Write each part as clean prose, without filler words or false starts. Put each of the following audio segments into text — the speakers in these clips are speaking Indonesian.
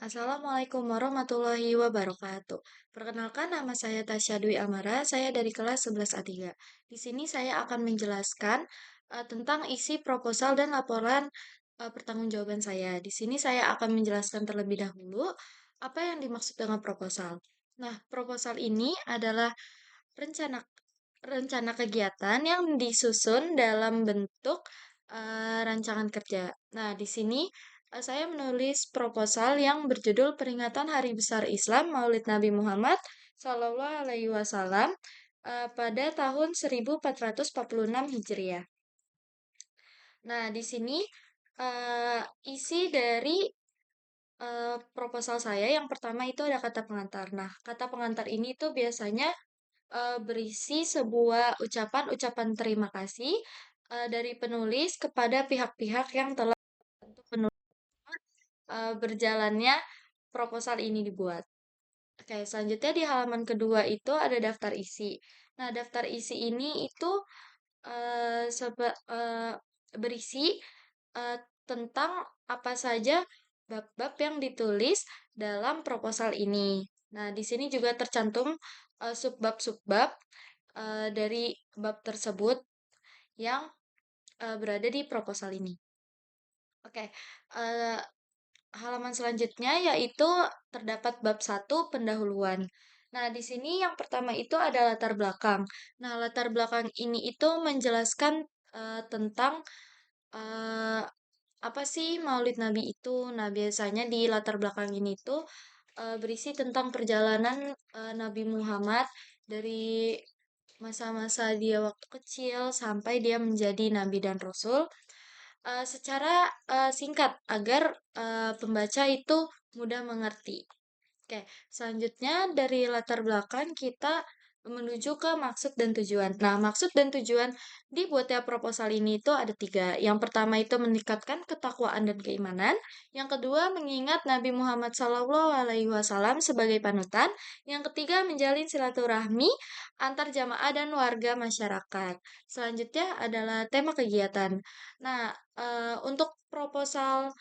Assalamualaikum warahmatullahi wabarakatuh. Perkenalkan nama saya Tasya Dwi Amara, saya dari kelas 11 A3. Di sini saya akan menjelaskan tentang isi proposal dan laporan pertanggungjawaban saya. Di sini saya akan menjelaskan terlebih dahulu apa yang dimaksud dengan proposal. Nah, proposal ini adalah rencana rencana kegiatan yang disusun dalam bentuk rancangan kerja. Nah, di sini saya menulis proposal yang berjudul Peringatan Hari Besar Islam Maulid Nabi Muhammad Sallallahu Alaihi Wasallam pada tahun 1446 Hijriah. Nah, di sini isi dari proposal saya yang pertama itu ada kata pengantar. Nah, kata pengantar ini tuh biasanya berisi sebuah ucapan-ucapan terima kasih dari penulis kepada pihak-pihak yang telah membantu penulis berjalannya proposal ini dibuat. Oke, selanjutnya di halaman kedua itu ada daftar isi. Nah, daftar isi ini itu berisi eh, tentang apa saja bab-bab yang ditulis dalam proposal ini. Nah, di sini juga tercantum subbab-subbab dari bab tersebut yang berada di proposal ini. Oke, eh, halaman selanjutnya yaitu terdapat bab 1 pendahuluan. Nah, di sini yang pertama itu ada latar belakang. Nah, latar belakang ini itu menjelaskan tentang eh, apa sih Maulid Nabi itu. Nah, biasanya di latar belakang ini tuh berisi tentang perjalanan Nabi Muhammad dari masa-masa dia waktu kecil sampai dia menjadi nabi dan rasul secara singkat agar pembaca itu mudah mengerti. Oke, selanjutnya dari latar belakang kita menuju ke maksud dan tujuan. Nah, maksud dan tujuan dibuatnya proposal ini itu ada tiga. Yang pertama itu meningkatkan ketakwaan dan keimanan. Yang kedua, mengingat Nabi Muhammad SAW sebagai panutan. Yang ketiga, menjalin silaturahmi antar jamaah dan warga masyarakat. Selanjutnya adalah tema kegiatan. Nah, untuk proposal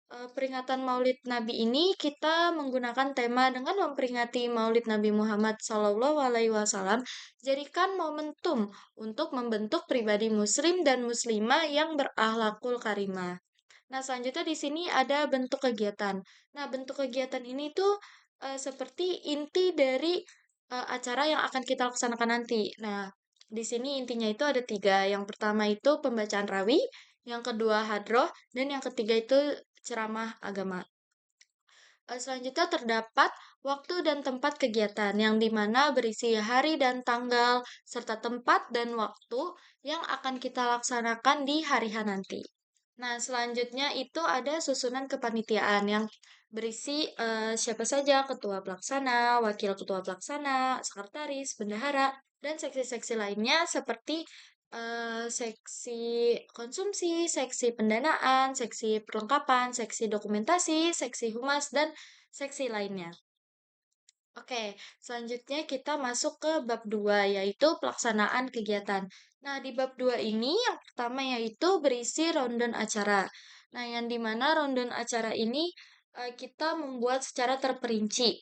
peringatan Maulid Nabi ini kita menggunakan tema dengan memperingati Maulid Nabi Muhammad Sallallahu Alaihi Wasallam, jadikan momentum untuk membentuk pribadi Muslim dan Muslimah yang berakhlakul karimah. Nah, selanjutnya di sini ada bentuk kegiatan. Nah, bentuk kegiatan ini tuh seperti inti dari acara yang akan kita laksanakan nanti. Nah, di sini intinya itu ada tiga. Yang pertama itu pembacaan rawi, yang kedua hadroh, dan yang ketiga itu ceramah agama. Selanjutnya terdapat waktu dan tempat kegiatan yang dimana berisi hari dan tanggal serta tempat dan waktu yang akan kita laksanakan di hari H nanti. Nah, selanjutnya itu ada susunan kepanitiaan yang berisi siapa saja ketua pelaksana, wakil ketua pelaksana, sekretaris, bendahara, dan seksi-seksi lainnya seperti seksi konsumsi, seksi pendanaan, seksi perlengkapan, seksi dokumentasi, seksi humas, dan seksi lainnya. Oke, selanjutnya kita masuk ke bab 2 yaitu pelaksanaan kegiatan. Nah, di bab 2 ini yang pertama yaitu berisi rundown acara. Nah, yang dimana rundown acara ini kita membuat secara terperinci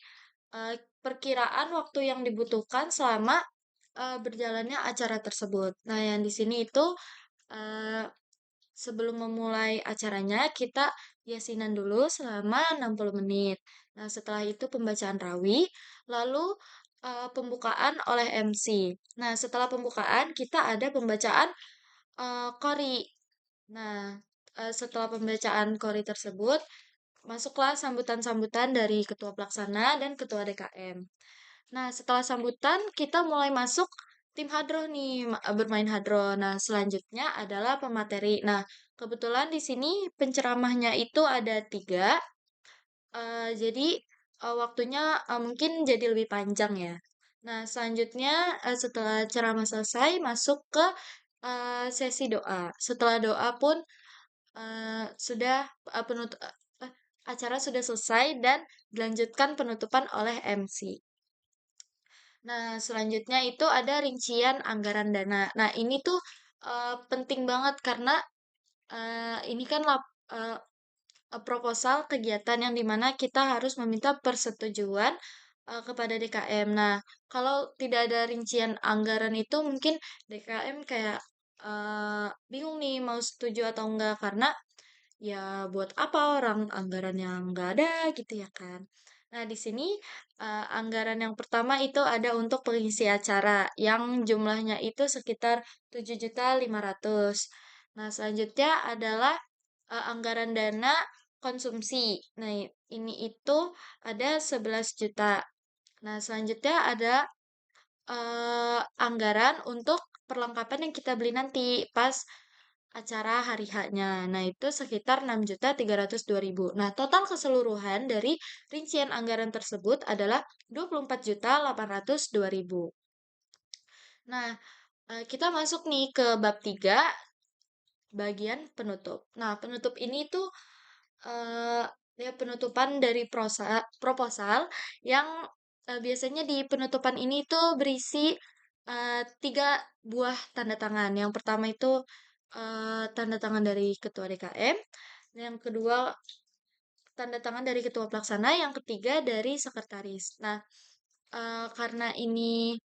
perkiraan waktu yang dibutuhkan selama berjalannya acara tersebut. Nah, yang di sini itu eh, sebelum memulai acaranya, kita yasinan dulu selama 60 menit. Nah, setelah itu pembacaan rawi, lalu pembukaan oleh MC. Nah, setelah pembukaan, kita ada pembacaan kori. Nah, setelah pembacaan kori tersebut, masuklah sambutan-sambutan dari ketua pelaksana dan ketua DKM. Nah, setelah sambutan, kita mulai masuk tim hadroh nih, bermain hadroh. Nah, selanjutnya adalah pemateri. Nah, kebetulan di sini penceramahnya itu ada tiga, jadi waktunya mungkin jadi lebih panjang ya. Nah, selanjutnya setelah ceramah selesai, masuk ke sesi doa. Setelah doa pun sudah penutup acara sudah selesai dan dilanjutkan penutupan oleh MC. Nah, selanjutnya itu ada rincian anggaran dana. Nah, ini tuh penting banget karena ini kan proposal kegiatan yang dimana kita harus meminta persetujuan kepada DKM. Nah, kalau tidak ada rincian anggaran itu mungkin DKM kayak bingung nih mau setuju atau enggak karena ya buat apa orang anggaran yang enggak ada gitu ya kan. Nah, di sini anggaran yang pertama itu ada untuk pengisi acara yang jumlahnya itu sekitar 7.500.000. Nah, selanjutnya adalah anggaran dana konsumsi. Nah, ini itu ada 11 juta. Nah, selanjutnya ada anggaran untuk perlengkapan yang kita beli nanti pas acara hari H-nya. Nah, itu sekitar 6.302.000. Nah, total keseluruhan dari rincian anggaran tersebut adalah 24.802.000. Nah, kita masuk nih ke bab 3 bagian penutup. Nah, penutup ini tuh eh, ya penutupan dari proposal yang biasanya di penutupan ini tuh berisi 3 buah tanda tangan. Yang pertama itu tanda tangan dari ketua DKM, yang kedua tanda tangan dari ketua pelaksana, yang ketiga dari sekretaris. Nah, karena ini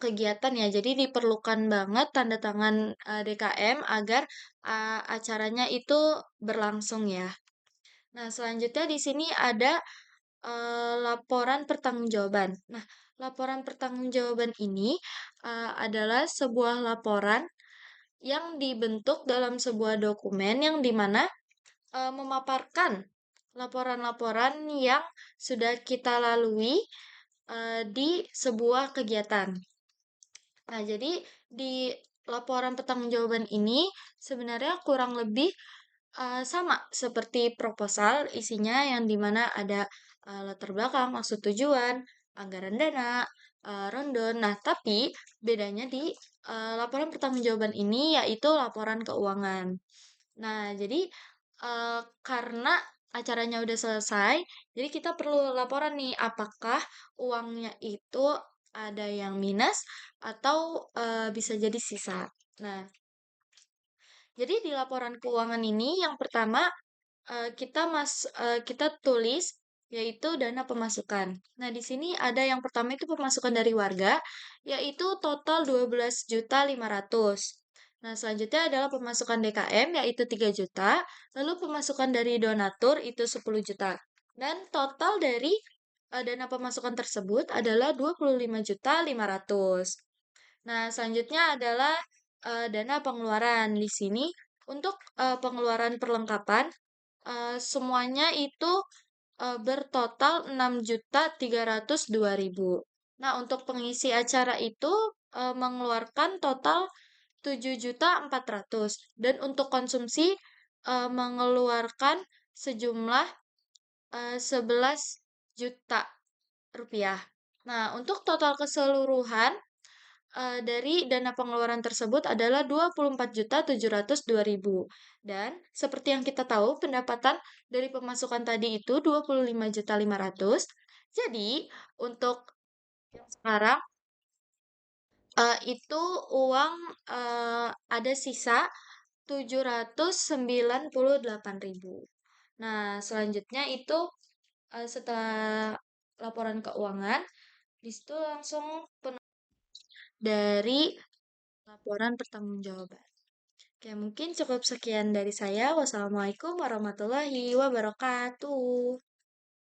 kegiatan ya. Jadi diperlukan banget tanda tangan DKM agar acaranya itu berlangsung ya. Nah, selanjutnya di sini ada laporan pertanggungjawaban. Nah, laporan pertanggungjawaban ini adalah sebuah laporan yang dibentuk dalam sebuah dokumen yang dimana memaparkan laporan-laporan yang sudah kita lalui di sebuah kegiatan. Nah, jadi di laporan pertanggungjawaban ini sebenarnya kurang lebih sama seperti proposal isinya yang dimana ada latar belakang, maksud tujuan, anggaran dana, rundown. Nah, tapi bedanya di laporan pertanggungjawaban ini yaitu laporan keuangan. Nah, jadi karena acaranya udah selesai, jadi kita perlu laporan nih apakah uangnya itu ada yang minus atau bisa jadi sisa. Nah, jadi di laporan keuangan ini yang pertama kita tulis yaitu dana pemasukan. Nah, di sini ada yang pertama itu pemasukan dari warga yaitu total 12.500.000. Nah, selanjutnya adalah pemasukan DKM yaitu 3 juta, lalu pemasukan dari donatur itu 10 juta. Dan total dari dana pemasukan tersebut adalah 25.500.000. Nah, selanjutnya adalah dana pengeluaran. Di sini untuk pengeluaran perlengkapan semuanya itu bertotal 6.302.000. Nah, untuk pengisi acara itu mengeluarkan total 7.400.000 dan untuk konsumsi mengeluarkan sejumlah 11 juta rupiah. Nah, untuk total keseluruhan dari dana pengeluaran tersebut adalah 24.702.000. Dan seperti yang kita tahu, pendapatan dari pemasukan tadi itu 25.500.000. Jadi, untuk yang sekarang itu uang ada sisa 798.000. Nah, selanjutnya itu setelah laporan keuangan, di situ langsung dari laporan pertanggungjawaban. Oke, mungkin cukup sekian dari saya. Wassalamualaikum warahmatullahi wabarakatuh.